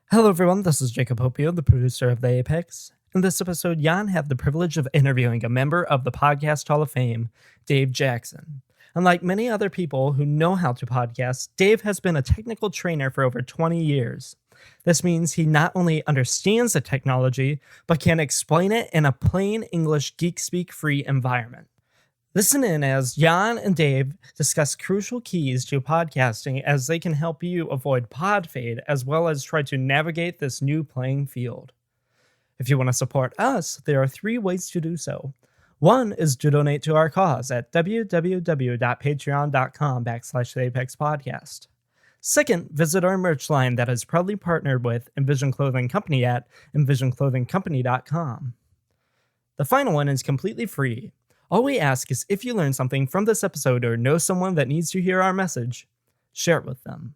Hello everyone, this is Jacob Hopio, the producer of The Apex. In this episode, Jan had the privilege of interviewing a member of the Podcast Hall of Fame, Dave Jackson. Unlike many other people who know how to podcast, Dave has been a technical trainer for over 20 years. This means he not only understands the technology, but can explain it in a plain English geek-speak free environment. Listen in as Jan and Dave discuss crucial keys to podcasting as they can help you avoid podfade as well as try to navigate this new playing field. If you want to support us, there are 3 ways to do so. One is to donate to our cause at www.patreon.com/theapexpodcast. Second, visit our merch line that is proudly partnered with Envision Clothing Company at envisionclothingcompany.com. The final one is completely free. All we ask is if you learn something from this episode or know someone that needs to hear our message, share it with them.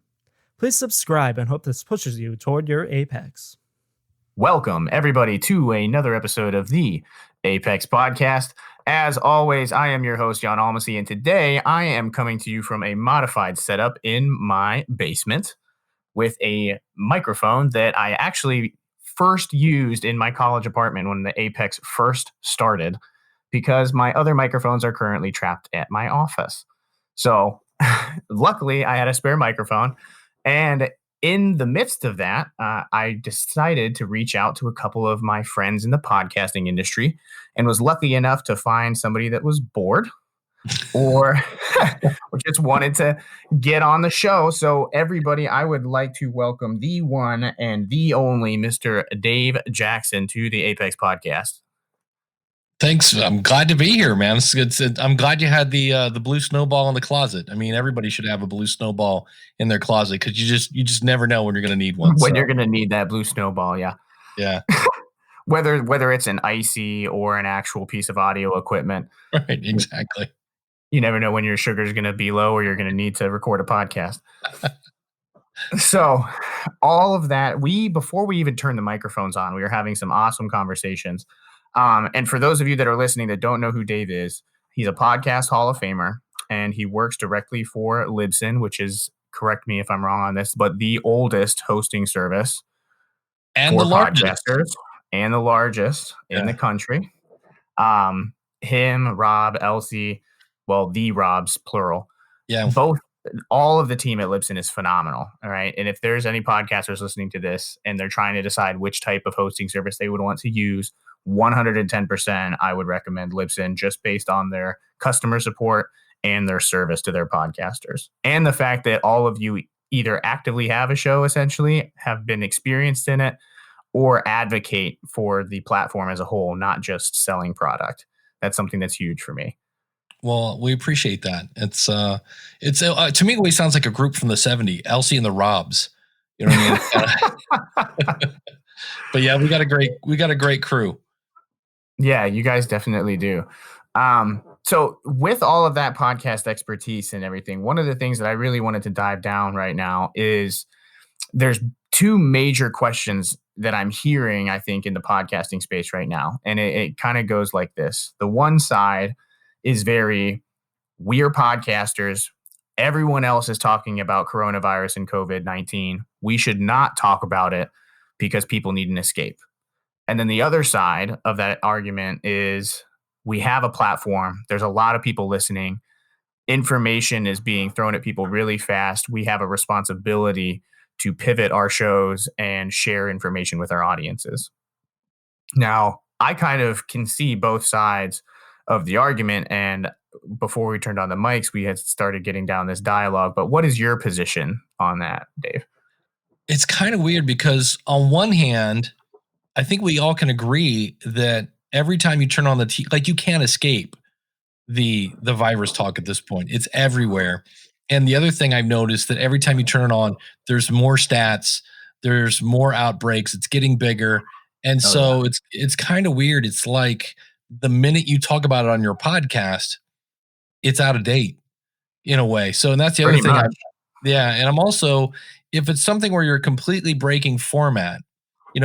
Please subscribe and hope this pushes you toward your apex. Welcome, everybody, to another episode of the Apex Podcast. As always, I am your host, John Almasy, and today I am coming to you from a modified setup in my basement with a microphone that I actually first used in my college apartment when the Apex first started, because my other microphones are currently trapped at my office. So luckily I had a spare microphone, and in the midst of that, I decided to reach out to a couple of my friends in the podcasting industry and was lucky enough to find somebody that was bored or just wanted to get on the show. So everybody, I would like to welcome the one and the only Mr. Dave Jackson to the Apex Podcast. Thanks. I'm glad to be here, man. I'm glad you had the blue snowball in the closet. I mean, everybody should have a blue snowball in their closet because you just never know when you're going to need one. When you're going to need that blue snowball, yeah. Yeah. whether it's an icy or an actual piece of audio equipment. Right, exactly. You never know when your sugar is going to be low or you're going to need to record a podcast. So all of that, before we even turned the microphones on, we were having some awesome conversations. And for those of you that are listening that don't know who Dave is, he's a podcast Hall of Famer, and he works directly for Libsyn, which is, correct me if I'm wrong on this, but the oldest hosting service and for the largest podcasters and the largest in the country. Him, Rob, Elsie, well, the Robs, plural. Yeah. All of the team at Libsyn is phenomenal. All right. And if there's any podcasters listening to this and they're trying to decide which type of hosting service they would want to use, 110%, I would recommend Libsyn just based on their customer support and their service to their podcasters. And the fact that all of you either actively have a show, essentially, have been experienced in it, or advocate for the platform as a whole, not just selling product. That's something that's huge for me. Well, we appreciate that. It's to me, it always sounds like a group from the '70s, Elsie and the Robs. You know what I mean? But yeah, we got a great crew. Yeah, you guys definitely do. So with all of that podcast expertise and everything, one of the things that I really wanted to dive down right now is there's 2 major questions that I'm hearing, I think, in the podcasting space right now. And it kind of goes like this. The one side is we're podcasters. Everyone else is talking about coronavirus and COVID-19. We should not talk about it because people need an escape. And then the other side of that argument is we have a platform. There's a lot of people listening. Information is being thrown at people really fast. We have a responsibility to pivot our shows and share information with our audiences. Now, I kind of can see both sides of the argument. And before we turned on the mics, we had started getting down this dialogue. But what is your position on that, Dave? It's kind of weird because on one hand, I think we all can agree that every time you turn on the TV, like, you can't escape the virus talk at this point. It's everywhere. And the other thing I've noticed that every time you turn it on, there's more stats, there's more outbreaks, it's getting bigger. And it's kind of weird. It's like the minute you talk about it on your podcast, it's out of date in a way. So, and that's the other thing. And I'm also, if it's something where you're completely breaking format,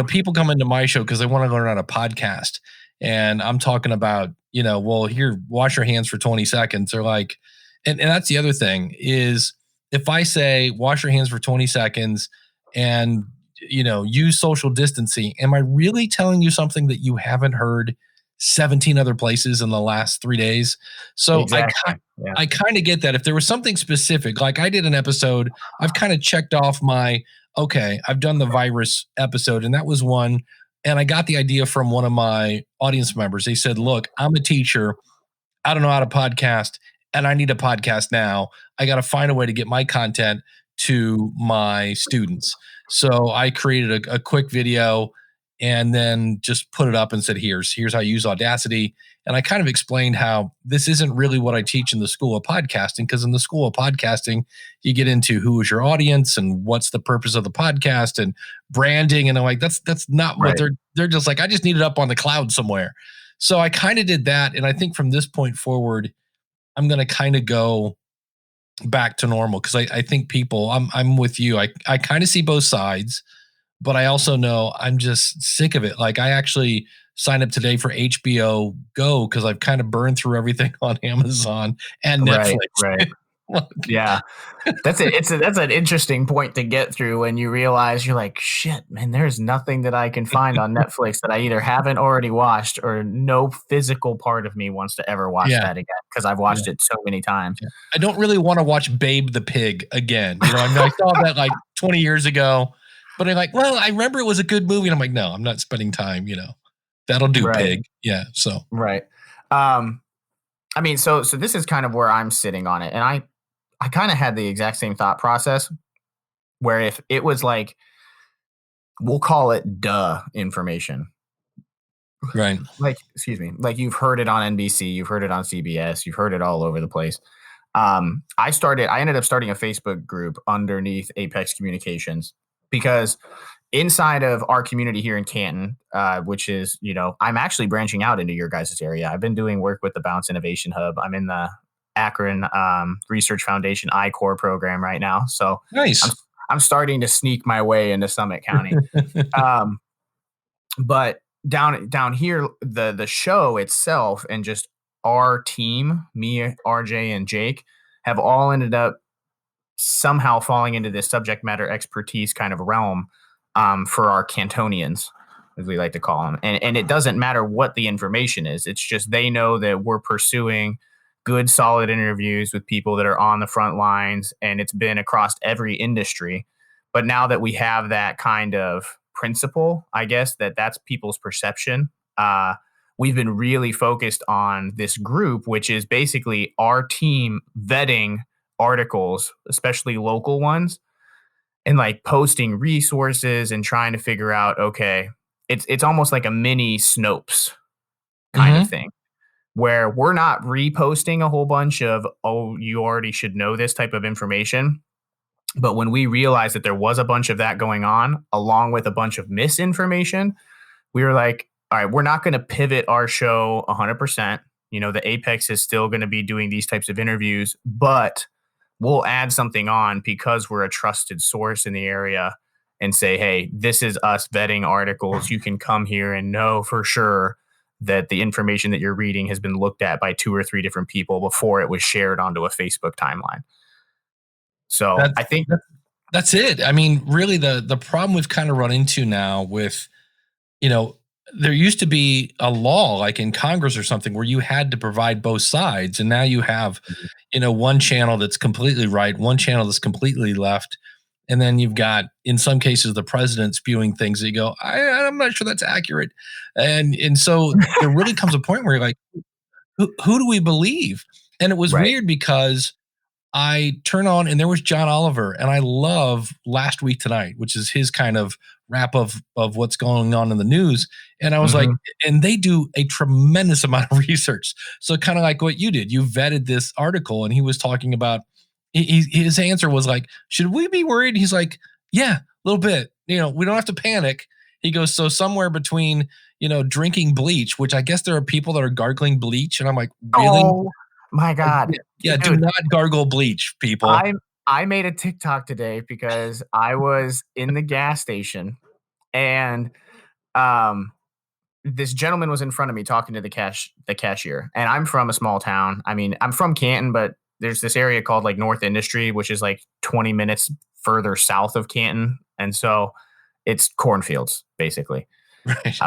people come into my show because they want to learn how to podcast. And I'm talking about, well, here, wash your hands for 20 seconds. They're like, and that's the other thing is, if I say wash your hands for 20 seconds and use social distancing. Am I really telling you something that you haven't heard 17 other places in the last 3 days? So Exactly. I kind of get that. If there was something specific, like I did an episode, I've kind of checked off I've done the virus episode, and that was one. And I got the idea from one of my audience members. They said, look, I'm a teacher. I don't know how to podcast, and I need a podcast now. I got to find a way to get my content to my students. So I created a quick video and then just put it up and said, here's how you use Audacity. And I kind of explained how this isn't really what I teach in the School of Podcasting, because in the School of Podcasting, you get into who is your audience and what's the purpose of the podcast and branding. And I'm like, that's not what they're just like, I just need it up on the cloud somewhere. So I kind of did that. And I think from this point forward, I'm going to kind of go back to normal, because I think people, I'm with you. I kind of see both sides, but I also know I'm just sick of it. Like I actually signed up today for HBO Go because I've kind of burned through everything on Amazon and Netflix. Right. Yeah, that's it. That's an interesting point to get through when you realize you're like, shit, man, there's nothing that I can find on Netflix that I either haven't already watched or no physical part of me wants to ever watch that again, because I've watched it so many times. Yeah. I don't really want to watch Babe the Pig again. I mean, I saw that like 20 years ago, but I'm like, well, I remember it was a good movie. And I'm like, no, I'm not spending time, that'll do, Pig. Yeah. So. Right. I mean, so this is kind of where I'm sitting on it. And I kind of had the exact same thought process, where if it was like, we'll call it information. Right. Like, excuse me, like you've heard it on NBC, you've heard it on CBS, you've heard it all over the place. I ended up starting a Facebook group underneath Apex Communications, because inside of our community here in Canton, which is, I'm actually branching out into your guys' area. I've been doing work with the Bounce Innovation Hub. I'm in the Akron Research Foundation I-Core program right now. So nice. I'm starting to sneak my way into Summit County. But down here, the show itself and just our team, me, RJ, and Jake, have all ended up somehow falling into this subject matter expertise kind of realm for our Cantonians, as we like to call them. And it doesn't matter what the information is. It's just they know that we're pursuing good, solid interviews with people that are on the front lines, and it's been across every industry. But now that we have that kind of principle, I guess that's people's perception. We've been really focused on this group, which is basically our team vetting articles, especially local ones, and like posting resources and trying to figure out, okay, it's almost like a mini Snopes kind of thing, where we're not reposting a whole bunch of, you already should know this type of information. But when we realized that there was a bunch of that going on, along with a bunch of misinformation, we were like, all right, we're not going to pivot our show 100%. The Apex is still going to be doing these types of interviews, but we'll add something on because we're a trusted source in the area and say, hey, this is us vetting articles. You can come here and know for sure that the information that you're reading has been looked at by 2 or 3 different people before it was shared onto a Facebook timeline. So I think that's it. I mean, really the problem we've kind of run into now with, there used to be a law like in Congress or something where you had to provide both sides. And now you have, one channel that's completely right, one channel that's completely left. And then you've got, in some cases, the president spewing things that you go, I'm not sure that's accurate. And so there really comes a point where you're like, who do we believe? And it was weird because I turn on and there was John Oliver, and I love Last Week Tonight, which is his kind of wrap of what's going on in the news. And I was like, and they do a tremendous amount of research. So kind of like what you did, you vetted this article, and he was talking about, his answer was like, should we be worried? He's like, yeah, a little bit, we don't have to panic. He goes, so somewhere between, drinking bleach, which I guess there are people that are gargling bleach. And I'm like, really? Oh my God. Yeah. Dude, do not gargle bleach, people. I made a TikTok today because I was in the gas station, and this gentleman was in front of me talking to the cashier. And I'm from a small town. I mean, I'm from Canton, but there's this area called like North Industry, which is like 20 minutes further south of Canton. And so it's cornfields basically. Right.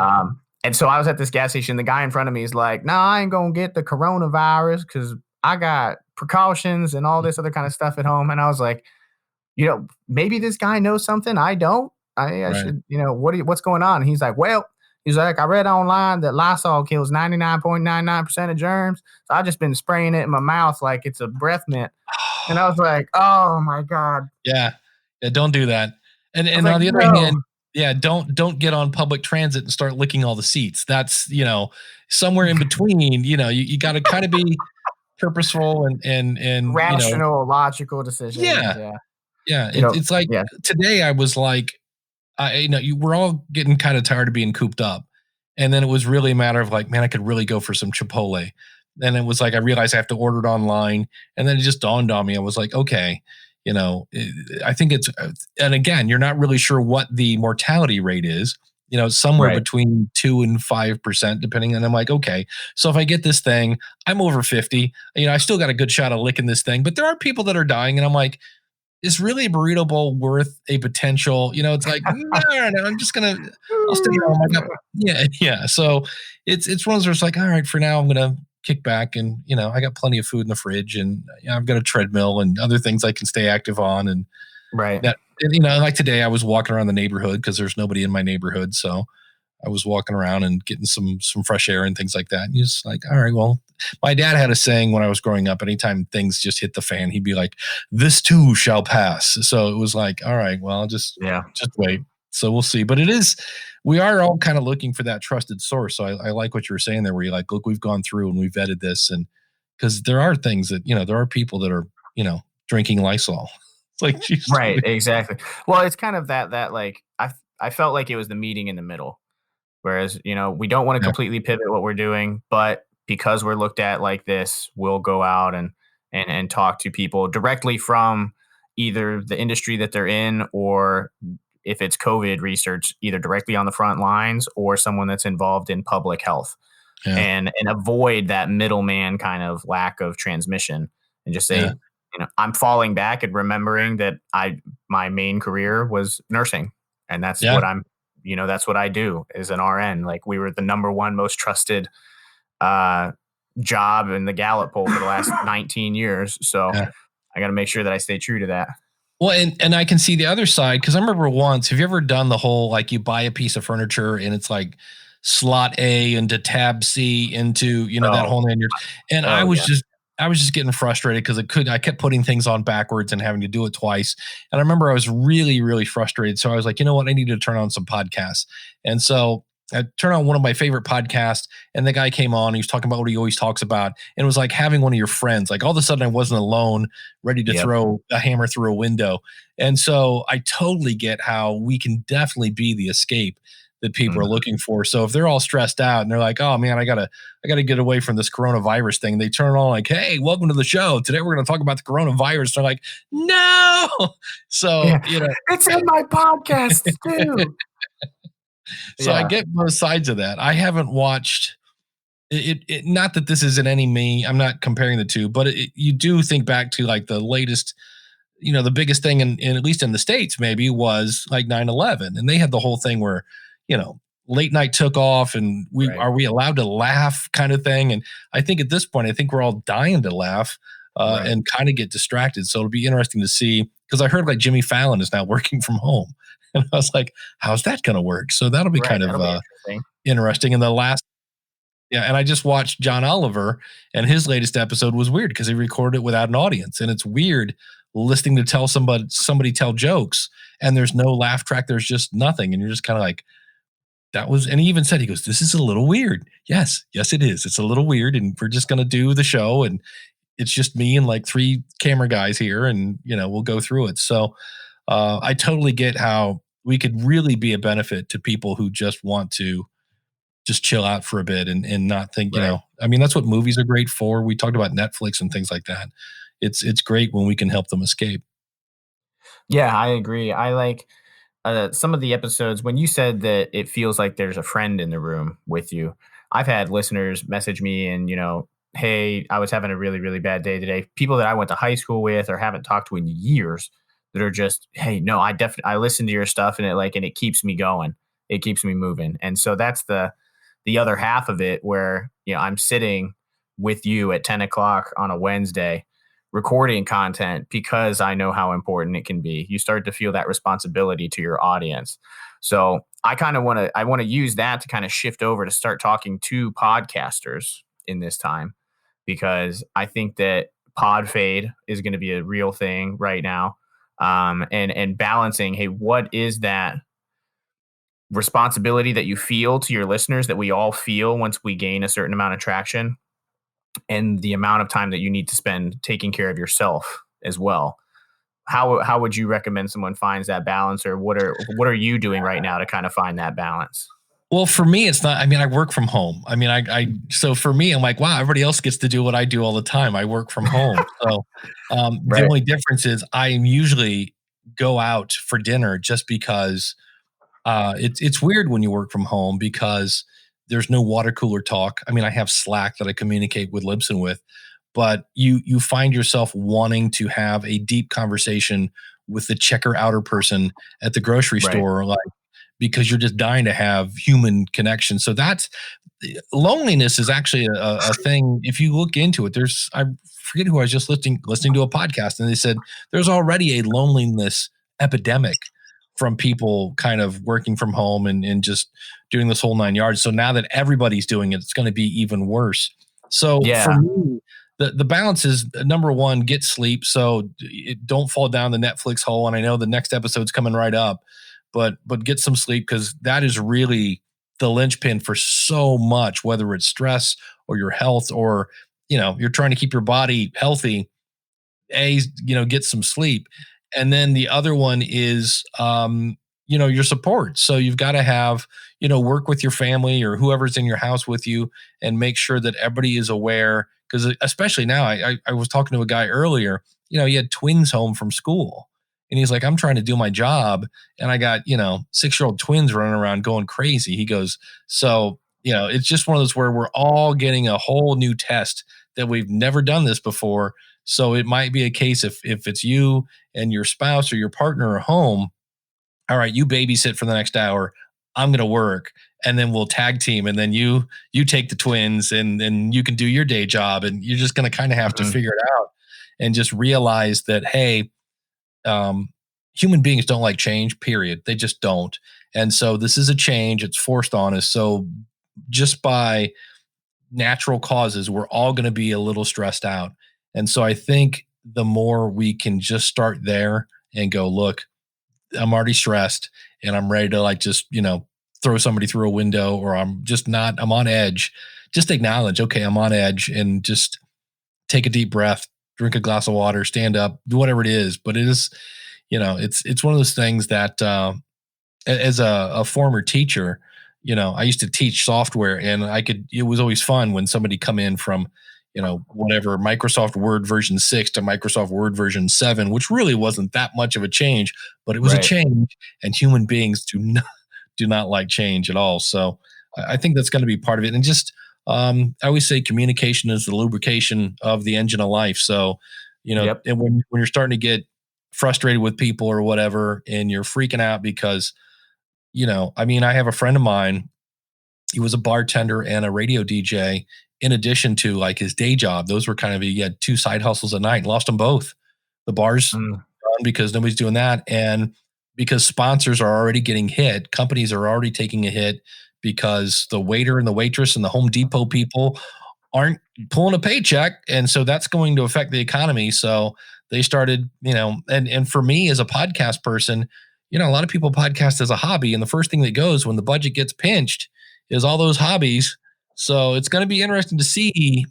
And so I was at this gas station. The guy in front of me is like, "No, I ain't gonna get the coronavirus because I got precautions and all this other kind of stuff at home." And I was like, maybe this guy knows something I don't. I Right. should, what's going on? And he's like, "Well," he's like, "I read online that Lysol kills 99.99% of germs. So I've just been spraying it in my mouth like it's a breath mint." And I was like, "Oh my God." Yeah. Don't do that. And on like, the other no. hand, yeah, don't get on public transit and start licking all the seats. That's, somewhere in between, you got to kind of be purposeful and Rational, logical decisions. yeah. Yeah. You know, It's like yeah. today I was like, we're all getting kind of tired of being cooped up. And then it was really a matter of like, man, I could really go for some Chipotle. And it was like, I realized I have to order it online. And then it just dawned on me. I was like, okay, I think and again, you're not really sure what the mortality rate is, somewhere Right. between 2 and 5%, depending. And I'm like, okay, so if I get this thing, I'm over 50, I still got a good shot of licking this thing, but there are people that are dying. And I'm like, is really a burrito bowl worth a potential? It's like, no, I'm just I'll stay home. Yeah. So it's one of those like, all right, for now, I'm gonna kick back and I got plenty of food in the fridge and I've got a treadmill and other things I can stay active on and right. that like today I was walking around the neighborhood because there's nobody in my neighborhood, so I was walking around and getting some fresh air and things like that. And you're just like, all right, well, my dad had a saying when I was growing up, anytime things just hit the fan, he'd be like, "This too shall pass." So it was like, all right, well, just wait. So we'll see. But we are all kind of looking for that trusted source. So I like what you were saying there, where you're like, look, we've gone through and we've vetted this. And because there are things that, there are people that are, drinking Lysol. It's like, geez, right. Exactly. Well, it's kind of that like, I felt like it was the meeting in the middle. Whereas, we don't want to completely pivot what we're doing, but because we're looked at like this, we'll go out and talk to people directly from either the industry that they're in, or if it's COVID research, either directly on the front lines or someone that's involved in public health, and avoid that middleman kind of lack of transmission, and just say, I'm falling back and remembering that my main career was nursing, and that's what I'm. That's what I do as an RN. Like, we were the number one most trusted job in the Gallup poll for the last 19 years. So I got to make sure that I stay true to that. Well, and I can see the other side, because I remember once, have you ever done the whole, like, you buy a piece of furniture and it's like slot A into tab C into, that whole lanyard. And I was just getting frustrated because I kept putting things on backwards and having to do it twice. And I remember I was really, really frustrated. So I was like, you know what? I need to turn on some podcasts. And so I turned on one of my favorite podcasts, and the guy came on. He was talking about what he always talks about. And it was like having one of your friends. Like, all of a sudden I wasn't alone, ready to throw a hammer through a window. And so I totally get how we can definitely be the escape that people are looking for. So if they're all stressed out and they're like, oh man, I gotta get away from this coronavirus thing, they turn on like, hey, welcome to the show. Today we're going to talk about the coronavirus. They're like, no. So, it's in my podcast too. So I get both sides of that. I haven't watched it. Not that this is in any me, I'm not comparing the two, but you do think back to like the latest, the biggest thing in at least in the States maybe was like 9/11. And they had the whole thing where, late night took off and are we allowed to laugh kind of thing. And I think at this point, I think we're all dying to laugh and kind of get distracted. So it'll be interesting to see, because I heard like Jimmy Fallon is now working from home. And I was like, how's that going to work? So that'll be kind of interesting. And and I just watched John Oliver, and his latest episode was weird because he recorded it without an audience. And it's weird listening to somebody tell jokes and there's no laugh track. There's just nothing. And you're just kind of like, and he even said, he goes, this is a little weird. Yes, it is. It's a little weird. And we're just going to do the show. And it's just me and like 3 camera guys here. And, we'll go through it. So I totally get how we could really be a benefit to people who just want to just chill out for a bit and not think, I mean, that's what movies are great for. We talked about Netflix and things like that. It's great when we can help them escape. Yeah, I agree. I like some of the episodes when you said that it feels like there's a friend in the room with you. I've had listeners message me and, hey, I was having a really, really bad day today. People that I went to high school with or haven't talked to in years. that are just, hey, no, I listen to your stuff and it keeps me going. It keeps me moving. And so that's the other half of it where, I'm sitting with you at 10 o'clock on a Wednesday recording content because I know how important it can be. You start to feel that responsibility to your audience. So I want to use that to kind of shift over to start talking to podcasters in this time, because I think that podfade is going to be a real thing right now. And balancing, hey, what is that responsibility that you feel to your listeners that we all feel once we gain a certain amount of traction, and the amount of time that you need to spend taking care of yourself as well. How would you recommend someone finds that balance, or what are you doing right now to kind of find that balance? Well, for me, it's not, I mean, I work from home. I mean, so for me, I'm like, wow, everybody else gets to do what I do all the time. I work from home. So the Right. only difference is I usually go out for dinner just because it's weird when you work from home because there's no water cooler talk. I mean, I have Slack that I communicate with Libsyn with, but you find yourself wanting to have a deep conversation with the checker outer person at the grocery Right. store, like, because you're just dying to have human connection. So that's loneliness is actually a thing. If you look into it, I forget who I was just listening to a podcast, and they said there's already a loneliness epidemic from people kind of working from home and just doing this whole 9 yards. So now that everybody's doing it, it's going to be even worse. So for me, the balance is number one, get sleep. So don't fall down the Netflix hole. And I know the next episode's coming right up, but get some sleep, because that is really the linchpin for so much, whether it's stress or your health, or, you're trying to keep your body healthy. Get some sleep. And then the other one is, your support. So you've got to have, work with your family or whoever's in your house with you, and make sure that everybody is aware. Because especially now, I was talking to a guy earlier, he had twins home from school, and he's like, I'm trying to do my job, and I got, 6-year-old twins running around going crazy. He goes, so, it's just one of those where we're all getting a whole new test that we've never done this before. So it might be a case if it's you and your spouse or your partner are home, all right, you babysit for the next hour, I'm going to work, and then we'll tag team, and then you take the twins, and then you can do your day job, and you're just going to kind of have to figure it out, and just realize that, hey, human beings don't like change, period. They just don't. And so this is a change. It's forced on us. So just by natural causes, we're all going to be a little stressed out. And so I think the more we can just start there and go, look, I'm already stressed and I'm ready to throw somebody through a window, or I'm on edge. Just acknowledge, okay, I'm on edge, and just take a deep breath, drink a glass of water, stand up, do whatever it is. But it is, it's one of those things that, as a former teacher, I used to teach software, and it was always fun when somebody come in from, whatever, Microsoft Word version 6 to Microsoft Word version 7, which really wasn't that much of a change, but it was a change, and human beings do not like change at all. So I think that's going to be part of it. And just, I always say communication is the lubrication of the engine of life. So, and when you're starting to get frustrated with people or whatever, and you're freaking out because, I have a friend of mine, he was a bartender and a radio DJ in addition to like his day job. Those were he had 2 side hustles a night, lost them both. The bars gone because nobody's doing that. And because sponsors are already getting hit, companies are already taking a hit because the waiter and the waitress and the Home Depot people aren't pulling a paycheck. And so that's going to affect the economy. So they started, and for me as a podcast person, a lot of people podcast as a hobby. And the first thing that goes when the budget gets pinched is all those hobbies. So it's going to be interesting to see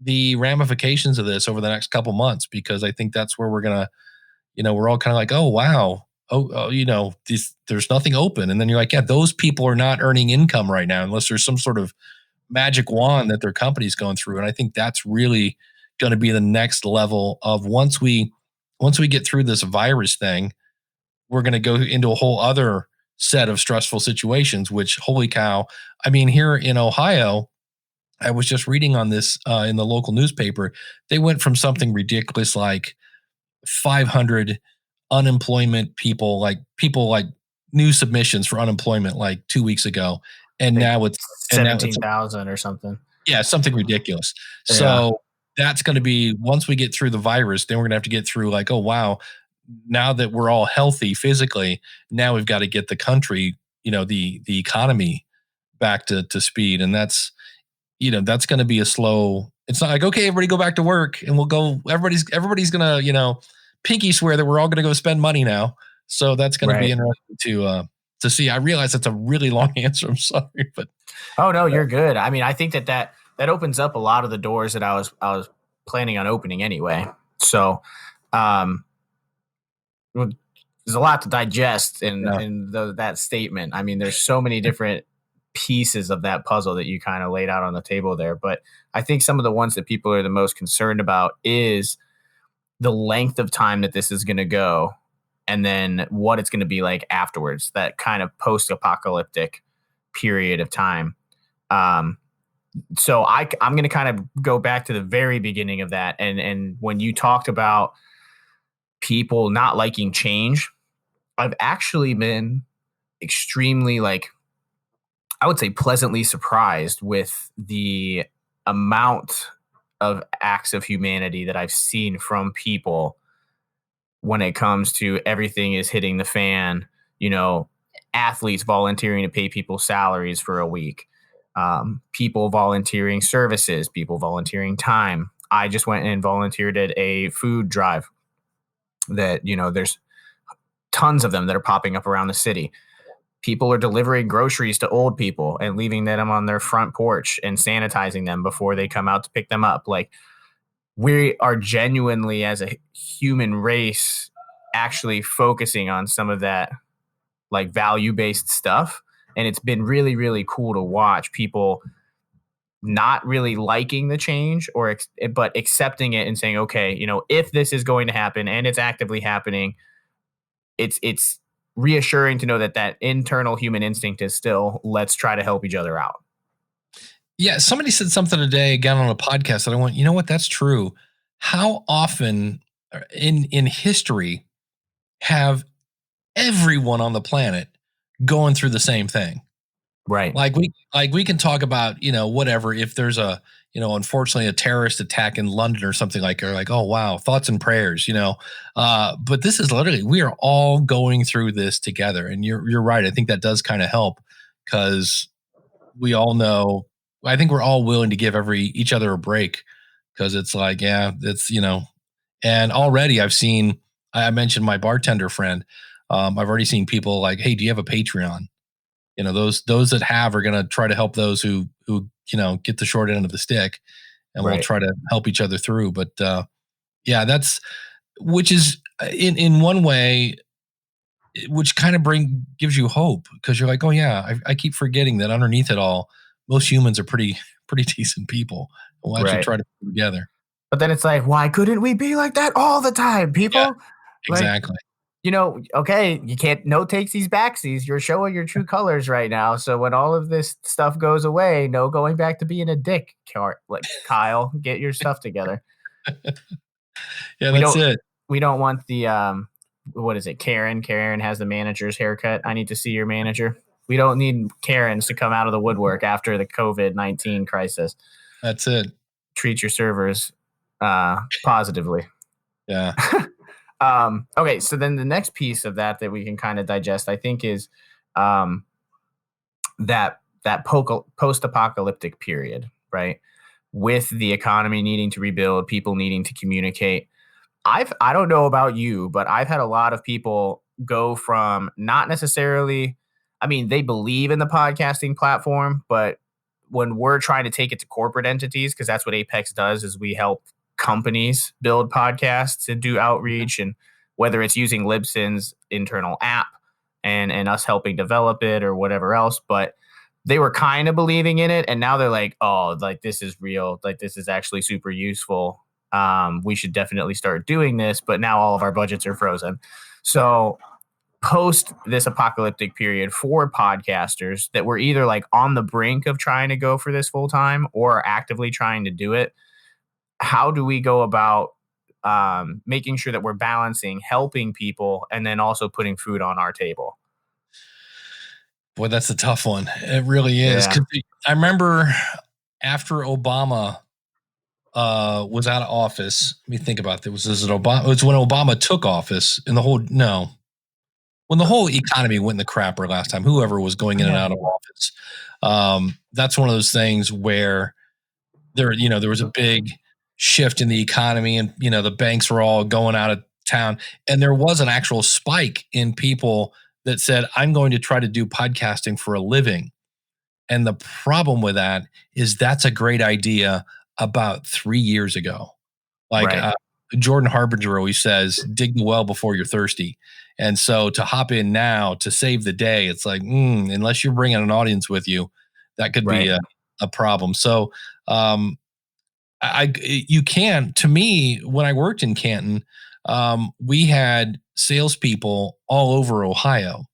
the ramifications of this over the next couple months, because I think that's where we're going to, we're all kind of like, oh, wow. There's nothing open. And then you're like, yeah, those people are not earning income right now unless there's some sort of magic wand that their company's going through. And I think that's really going to be the next level of once we get through this virus thing, we're going to go into a whole other set of stressful situations, which, holy cow. I mean, here in Ohio, I was just reading on this in the local newspaper. They went from something ridiculous like 500 unemployment people like new submissions for unemployment like 2 weeks ago, and Like now it's 17,000 or something. yeah, something ridiculous. Yeah. So that's going to be, once we get through the virus, then we're going to have to get through like, oh wow, now that we're all healthy physically, now we've got to get the country, the economy back to speed, and that's going to be a slow. It's not like, okay, everybody go back to work and we'll go. Everybody's going to pinky swear that we're all going to go spend money now. So that's going to be interesting to see. I realize that's a really long answer. I'm sorry, but oh no, you're good. I mean, I think that opens up a lot of the doors that I was planning on opening anyway. So, there's a lot to digest in that statement. I mean, there's so many different pieces of that puzzle that you kind of laid out on the table there. But I think some of the ones that people are the most concerned about is the length of time that this is going to go, and then what it's going to be like afterwards, that kind of post-apocalyptic period of time. So I'm going to kind of go back to the very beginning of that. And when you talked about people not liking change, I've actually been extremely, I would say pleasantly surprised with the amount of acts of humanity that I've seen from people when it comes to everything is hitting the fan, athletes volunteering to pay people salaries for a week, people volunteering services, people volunteering time. I just went and volunteered at a food drive that, there's tons of them that are popping up around the city. People are delivering groceries to old people and leaving them on their front porch and sanitizing them before they come out to pick them up. Like, we are genuinely, as a human race, actually focusing on some of that like value-based stuff. And it's been really, really cool to watch people not really liking the change but accepting it and saying, okay, if this is going to happen and it's actively happening, it's reassuring to know that internal human instinct is still, let's try to help each other out. Yeah, somebody said something today again on a podcast that I went, you know what, that's true. How often in history have everyone on the planet going through the same thing? Right. Like we can talk about, whatever, if there's a, unfortunately a terrorist attack in London or something, like, or like, oh wow, thoughts and prayers, but this is literally, we are all going through this together. And you're right. I think that does kind of help, because we all know, I think we're all willing to give each other a break, because it's like, yeah, it's, and already I mentioned my bartender friend. I've already seen people like, hey, do you have a Patreon? Those that have are going to try to help those who get the short end of the stick, and we'll try to help each other through. But yeah, which is in one way, which kind of gives you hope, because you're like, oh yeah, I keep forgetting that underneath it all, most humans are pretty decent people. We'll actually try to put them together. But then it's like, why couldn't we be like that all the time, people? Yeah, exactly. Okay, you can't, no takesies backsies. You're showing your true colors right now. So when all of this stuff goes away, no going back to being a dick, like Kyle, get your stuff together. Yeah, that's it. We don't want the, what is it? Karen has the manager's haircut. I need to see your manager. We don't need Karens to come out of the woodwork after the COVID-19 crisis. That's it. Treat your servers positively. Yeah. Okay, so then the next piece of that we can kind of digest, I think, is that post-apocalyptic period, right? With the economy needing to rebuild, people needing to communicate. I don't know about you, but I've had a lot of people go from not necessarily, I mean, they believe in the podcasting platform, but when we're trying to take it to corporate entities, because that's what Apex does, is we help companies build podcasts and do outreach, and whether it's using Libsyn's internal app and us helping develop it or whatever else, but they were kind of believing in it, and now they're like, oh, like this is real, like this is actually super useful. We should definitely start doing this, but now all of our budgets are frozen. So post this apocalyptic period for podcasters that were either like on the brink of trying to go for this full time or actively trying to do it, how do we go about making sure that we're balancing helping people and then also putting food on our table? Boy, that's a tough one. It really is. Yeah. 'Cause I remember after Obama was out of office. Let me think about this. Was it Obama? It was when Obama took office and when the whole economy went in the crapper last time, whoever was going in and out of office. That's one of those things where there was a big shift in the economy, and the banks were all going out of town, and there was an actual spike in people that said, I'm going to try to do podcasting for a living. And the problem with that is that's a great idea about 3 years ago. Like Right. Jordan Harbinger always says, dig the well before you're thirsty. And so to hop in now to save the day, it's like, unless you're bringing an audience with you, that could be Right. a problem. So you can, to me, when I worked in Canton, we had salespeople all over Ohio,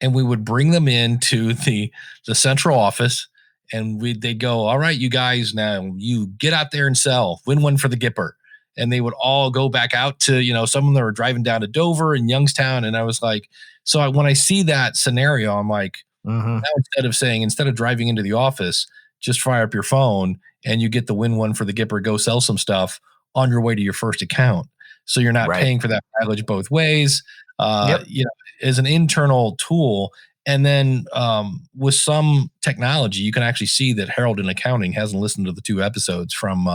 and we would bring them into the central office, and they'd go, all right, you guys, now you get out there and sell, win one for the Gipper. And they would all go back out to, some of them were driving down to Dover and Youngstown. And I was like, when I see that scenario, I'm like, now instead of driving into the office, just fire up your phone and you get the win one for the Gipper, go sell some stuff on your way to your first account. So you're not paying for that mileage both ways, as an internal tool. And then with some technology, you can actually see that Harold in accounting hasn't listened to the 2 episodes from,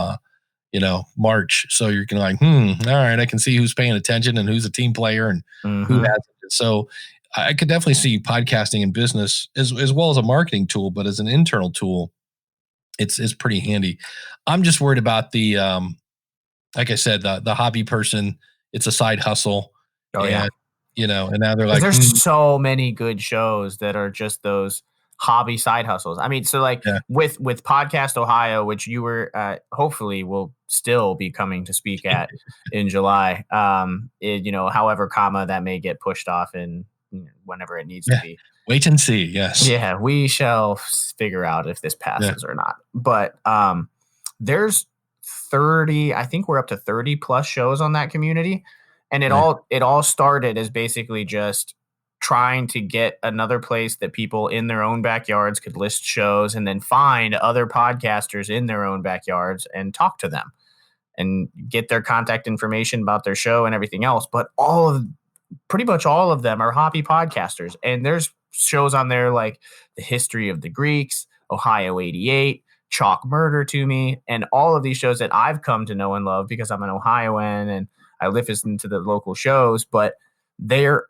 March. So you're like, all right, I can see who's paying attention and who's a team player and who hasn't. So I could definitely see podcasting in business as well as a marketing tool, but as an internal tool, it's pretty handy. I'm just worried about the, like I said, the hobby person. It's a side hustle. Oh, yeah. And now they're like, there's so many good shows that are just those hobby side hustles. I mean, so with Podcast Ohio, which you were hopefully will still be coming to speak at in July. However, that may get pushed off in whenever it needs to be. Wait and see. Yes. Yeah, we shall figure out if this passes or not. But there's 30. I think we're up to 30 plus shows on that community, and it all started as basically just trying to get another place that people in their own backyards could list shows and then find other podcasters in their own backyards and talk to them and get their contact information about their show and everything else. But pretty much all of them are hobby podcasters. And there's shows on there like The History of the Greeks, Ohio 88, Chalk Murder to Me, and all of these shows that I've come to know and love because I'm an Ohioan and I listen to the local shows, but they're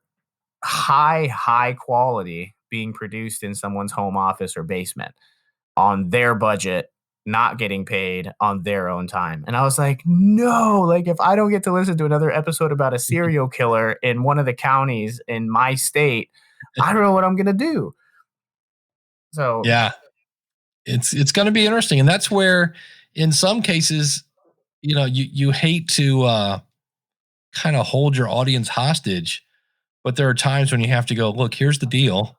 high quality being produced in someone's home office or basement on their budget, not getting paid on their own time. And I was like, no, like if I don't get to listen to another episode about a serial killer in one of the counties in my state, I don't know what I'm going to do. So yeah, it's going to be interesting. And that's where in some cases, you hate to kind of hold your audience hostage. But there are times when you have to go, look, here's the deal.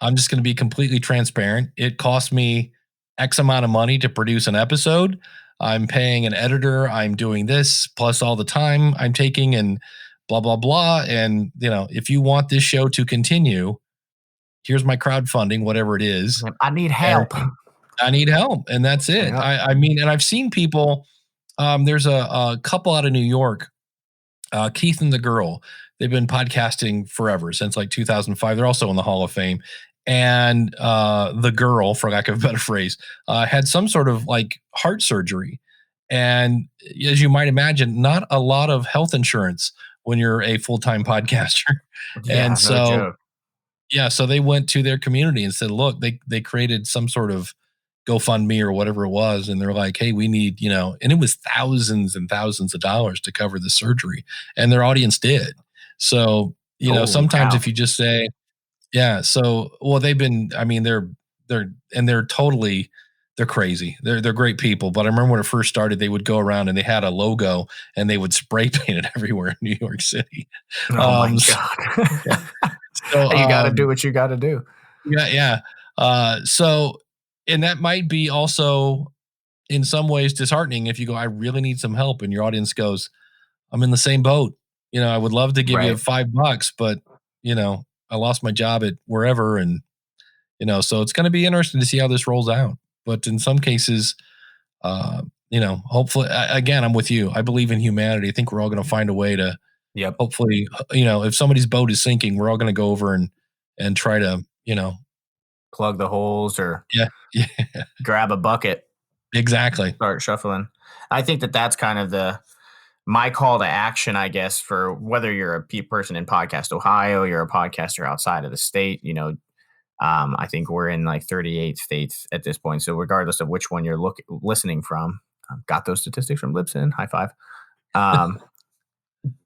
I'm just going to be completely transparent. It costs me X amount of money to produce an episode. I'm paying an editor. I'm doing this plus all the time I'm taking and blah, blah, blah. And, if you want this show to continue, here's my crowdfunding, whatever it is. I need help. And that's it. Yeah. I mean, and I've seen people, there's a couple out of New York, Keith and the girl. They've been podcasting forever, since like 2005. They're also in the Hall of Fame. And the girl, for lack of a better phrase, had some sort of like heart surgery. And as you might imagine, not a lot of health insurance when you're a full-time podcaster. Yeah, and so, no joke. So they went to their community and said, look, they created some sort of GoFundMe or whatever it was. And they're like, hey, we need, and it was thousands and thousands of dollars to cover the surgery. And their audience did. So, sometimes if you just say, they've been, I mean, they're crazy. They're great people. But I remember when it first started, they would go around and they had a logo and they would spray paint it everywhere in New York City. Oh my God. So you got to do what you got to do. Yeah. And that might be also in some ways disheartening if you go, I really need some help. And your audience goes, I'm in the same boat. I would love to give you Right. $5, but I lost my job at wherever, and so it's going to be interesting to see how this rolls out. But in some cases, hopefully, again, I'm with you. I believe in humanity. I think we're all going to find a way to, Yep. hopefully, if somebody's boat is sinking, we're all going to go over and try to, plug the holes or yeah, grab a bucket, exactly. start shuffling. I think that's kind of my call to action, I guess, for whether you're a person in Podcast Ohio, you're a podcaster outside of the state, I think we're in like 38 states at this point. So regardless of which one you're listening from, got those statistics from Libsyn, high five.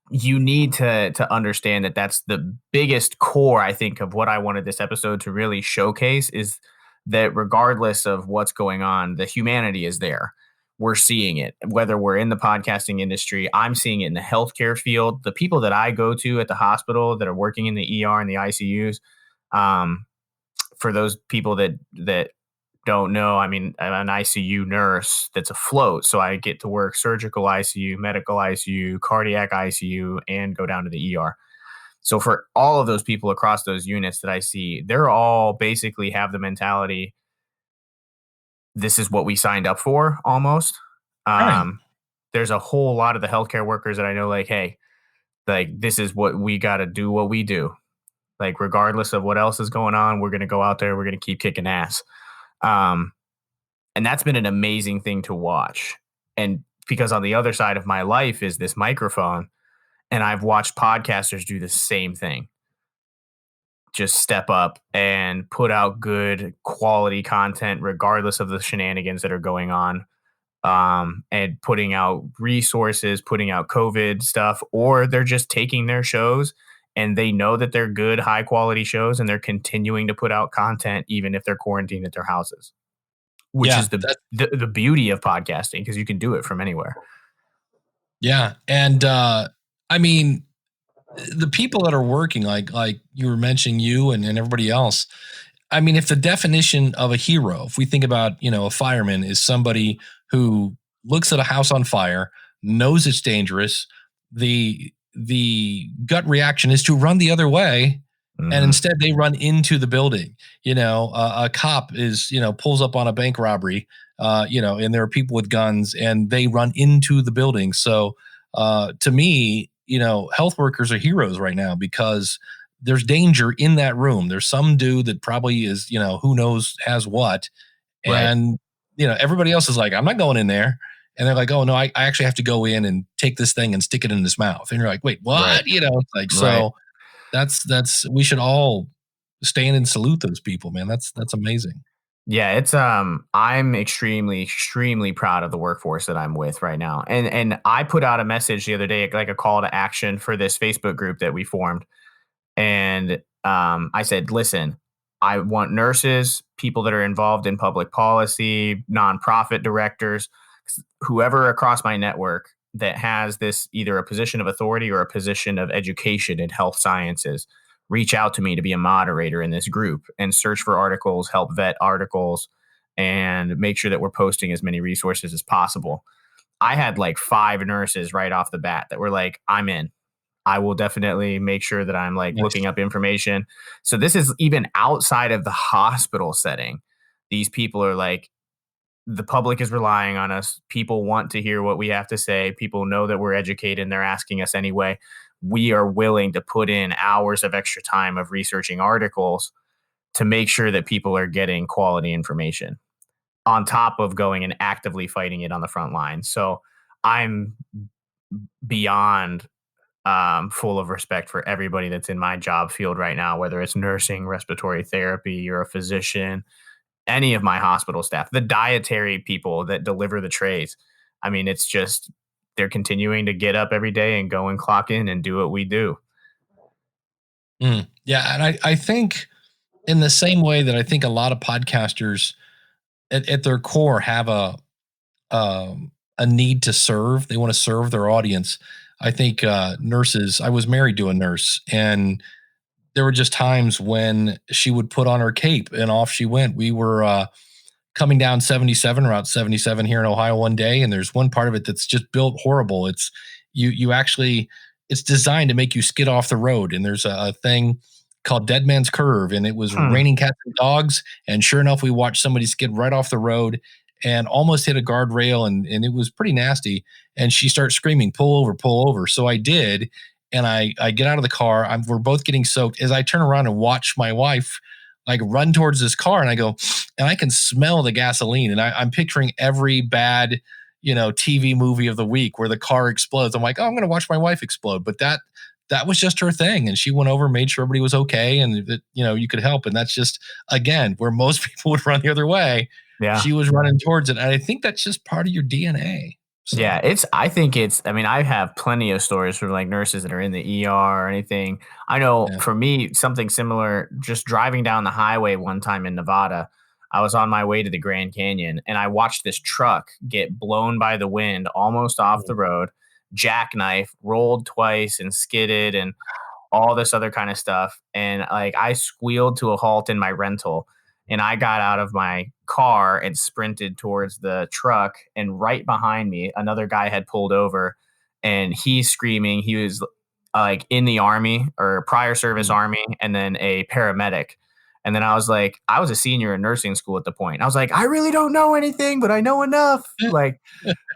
You need to understand that that's the biggest core, I think, of what I wanted this episode to really showcase, is that regardless of what's going on, the humanity is there. We're seeing it, whether we're in the podcasting industry. I'm seeing it in the healthcare field. The people that I go to at the hospital that are working in the ER and the ICUs, for those people that don't know, I mean, I'm an ICU nurse that's afloat. So I get to work surgical ICU, medical ICU, cardiac ICU, and go down to the ER. So for all of those people across those units that I see, they're all basically have the mentality, this is what we signed up for almost. Right. There's a whole lot of the healthcare workers that I know, like, hey, like, this is what we got to do, what we do. Like, regardless of what else is going on, we're going to go out there. We're going to keep kicking ass. And that's been an amazing thing to watch. And because on the other side of my life is this microphone, and I've watched podcasters do the same thing. Just step up and put out good quality content, regardless of the shenanigans that are going on. And putting out resources, putting out COVID stuff, or they're just taking their shows and they know that they're good, high quality shows, and they're continuing to put out content even if they're quarantined at their houses, which is the beauty of podcasting, because you can do it from anywhere. Yeah. And I mean, the people that are working, like you were mentioning, you and everybody else, I mean, if the definition of a hero, if we think about, a fireman is somebody who looks at a house on fire, knows it's dangerous, the gut reaction is to run the other way, and instead they run into the building. A cop is, pulls up on a bank robbery, and there are people with guns and they run into the building. So to me, health workers are heroes right now because there's danger in that room. There's some dude that probably is, who knows has what. And, everybody else is like, I'm not going in there. And they're like, oh no, I actually have to go in and take this thing and stick it in his mouth. And you're like, wait, what? Right. So that's, we should all stand and salute those people, man. That's amazing. Yeah, it's I'm extremely, extremely proud of the workforce that I'm with right now. And I put out a message the other day, like a call to action for this Facebook group that we formed. And I said, listen, I want nurses, people that are involved in public policy, nonprofit directors, whoever across my network that has this, either a position of authority or a position of education in health sciences, reach out to me to be a moderator in this group and search for articles, help vet articles, and make sure that we're posting as many resources as possible. I had like 5 nurses right off the bat that were like, I'm in. I will definitely make sure that I'm like looking up information. So this is even outside of the hospital setting. These people are like, the public is relying on us. People want to hear what we have to say. People know that we're educated and they're asking us anyway. We are willing to put in hours of extra time of researching articles to make sure that people are getting quality information on top of going and actively fighting it on the front line. So I'm beyond full of respect for everybody that's in my job field right now, whether it's nursing, respiratory therapy, you're a physician, any of my hospital staff, the dietary people that deliver the trays. I mean, it's just, they're continuing to get up every day and go and clock in and do what we do. Yeah. And I think in the same way that I think a lot of podcasters at their core have a need to serve. They want to serve their audience. I think nurses, I was married to a nurse, and there were just times when she would put on her cape and off she went. We were coming down 77, Route 77 here in Ohio one day, and there's one part of it that's just built horrible. It's, you actually, it's designed to make you skid off the road. And there's a thing called Dead Man's Curve, and it was raining cats and dogs. And sure enough, we watched somebody skid right off the road and almost hit a guardrail, and it was pretty nasty. And she starts screaming, pull over, pull over. So I did. And I get out of the car. We're both getting soaked. As I turn around and watch my wife like run towards this car, and I go, and I can smell the gasoline. And I'm picturing every bad, TV movie of the week where the car explodes. I'm like, oh, I'm going to watch my wife explode. But that was just her thing. And she went over, made sure everybody was okay, and that, you could help. And that's just, again, where most people would run the other way. Yeah. She was running towards it. And I think that's just part of your DNA. So. Yeah, I have plenty of stories from like nurses that are in the ER or anything. I know for me, something similar, just driving down the highway one time in Nevada, I was on my way to the Grand Canyon and I watched this truck get blown by the wind almost off the road, jackknife, rolled twice and skidded and all this other kind of stuff. And like I squealed to a halt in my rental. And I got out of my car and sprinted towards the truck. And right behind me, another guy had pulled over and he's screaming. He was like in the Army or prior service Army and then a paramedic. And then I was like, I was a senior in nursing school at the point. I was like, I really don't know anything, but I know enough. Like,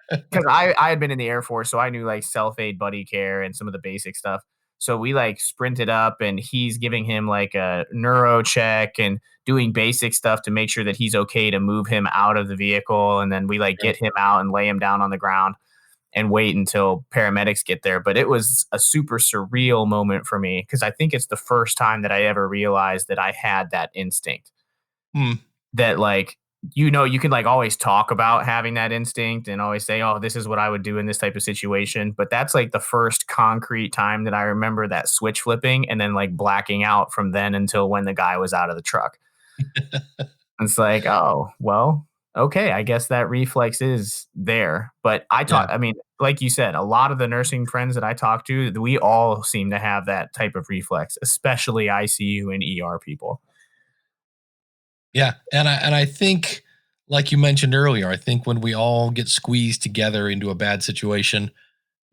because I had been in the Air Force, so I knew like self-aid buddy care and some of the basic stuff. So we like sprinted up and he's giving him like a neuro check and doing basic stuff to make sure that he's okay to move him out of the vehicle. And then we like get him out and lay him down on the ground and wait until paramedics get there. But it was a super surreal moment for me because I think it's the first time that I ever realized that I had that instinct that like, you can like always talk about having that instinct and always say, oh, this is what I would do in this type of situation. But that's like the first concrete time that I remember that switch flipping and then like blacking out from then until when the guy was out of the truck. It's like, oh, well, okay, I guess that reflex is there. But I mean, like you said, a lot of the nursing friends that I talk to, we all seem to have that type of reflex, especially ICU and ER people. Yeah. And I think, like you mentioned earlier, I think when we all get squeezed together into a bad situation,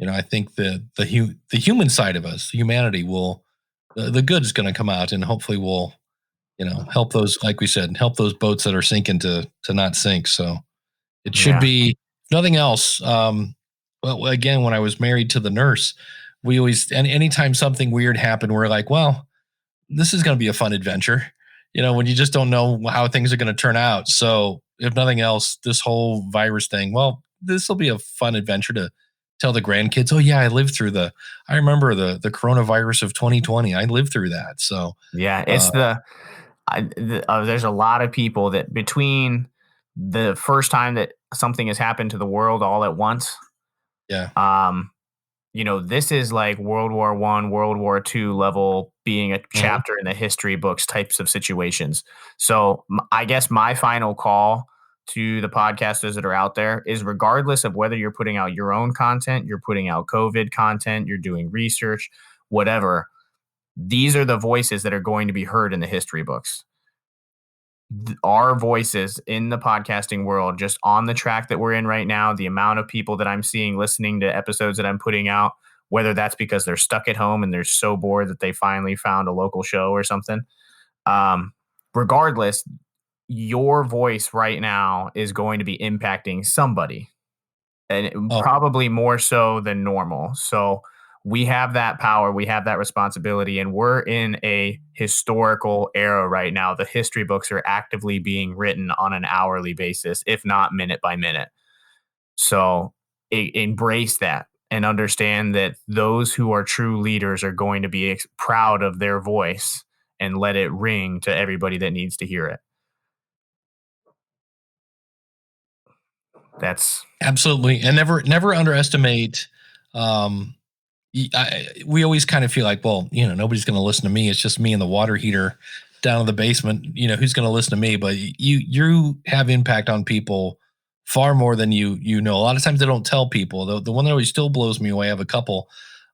I think the human side of us, humanity the good is going to come out, and hopefully we'll, help those, like we said, help those boats that are sinking to not sink. So it should be, if nothing else. Well, again, when I was married to the nurse, we always, and anytime something weird happened, we're like, well, this is going to be a fun adventure. When you just don't know how things are going to turn out. So if nothing else, this whole virus thing, well, this will be a fun adventure to tell the grandkids, oh yeah, I remember the coronavirus of 2020. I lived through that. So yeah, it's there's a lot of people that between the first time that something has happened to the world all at once. Yeah. This is like World War I, World War II level being a chapter in the history books types of situations. So I guess my final call to the podcasters that are out there is regardless of whether you're putting out your own content, you're putting out COVID content, you're doing research, whatever, these are the voices that are going to be heard in the history books. Our voices in the podcasting world, just on the track that we're in right now, the amount of people that I'm seeing listening to episodes that I'm putting out, whether that's because they're stuck at home and they're so bored that they finally found a local show or something. Regardless, your voice right now is going to be impacting somebody, and probably more so than normal. So we have that power, we have that responsibility, and we're in a historical era right now. The history books are actively being written on an hourly basis, if not minute by minute. So embrace that and understand that those who are true leaders are going to be proud of their voice and let it ring to everybody that needs to hear it. That's absolutely. And never underestimate, we always kind of feel like, well, nobody's going to listen to me. It's just me and the water heater down in the basement. Who's going to listen to me? But you have impact on people far more than you know. A lot of times they don't tell people. The one that always still blows me away, I have a couple.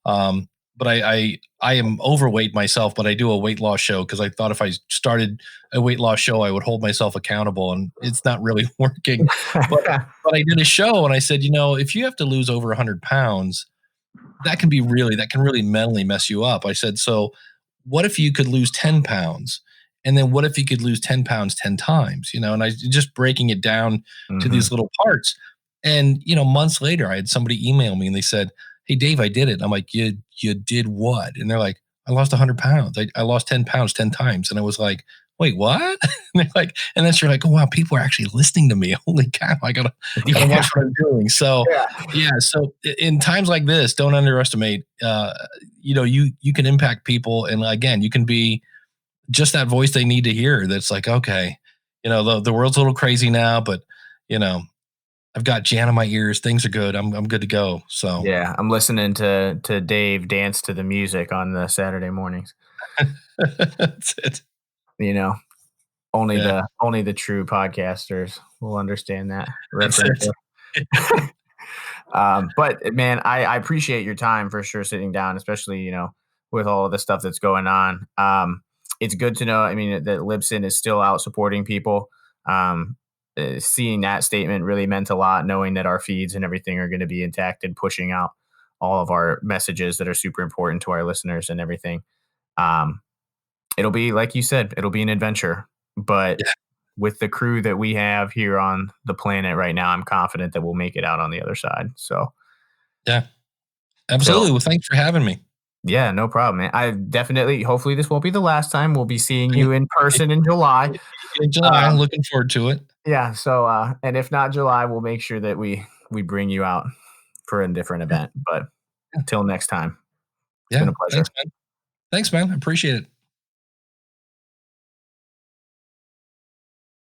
But I am overweight myself, but I do a weight loss show because I thought if I started a weight loss show, I would hold myself accountable, and it's not really working. But I did a show and I said, if you have to lose over 100 pounds, that can really mentally mess you up. I said, so what if you could lose 10 pounds? And then what if you could lose 10 pounds 10 times? And I just breaking it down to these little parts. And, months later, I had somebody email me and they said, "Hey, Dave, I did it." I'm like, you did what? And they're like, "I lost 100 pounds. I lost 10 pounds 10 times. And I was like, "Wait, what?" And they're like, and then you're like, "Oh, wow, people are actually listening to me. Holy cow, I gotta watch what I'm doing." So yeah. So in times like this, don't underestimate, you can impact people. And again, you can be just that voice they need to hear. That's like, okay, the world's a little crazy now, but I've got Jan in my ears. Things are good. I'm good to go. So yeah, I'm listening to Dave dance to the music on the Saturday mornings. that's it. Only the true podcasters will understand that reference. But man, I appreciate your time for sure, sitting down, especially with all of the stuff that's going on. It's good to know. I mean, that Libsyn is still out supporting people. Seeing that statement really meant a lot, knowing that our feeds and everything are going to be intact and pushing out all of our messages that are super important to our listeners and everything. It'll be, like you said, it'll be an adventure, but with the crew that we have here on the planet right now, I'm confident that we'll make it out on the other side. So yeah, absolutely. Well, thanks for having me. Yeah, no problem, man. Hopefully this won't be the last time. We'll be seeing you in person in July. I'm looking forward to it. Yeah. So, and if not July, we'll make sure that we bring you out for a different event. But until next time, it's been a pleasure. Thanks, man. I appreciate it.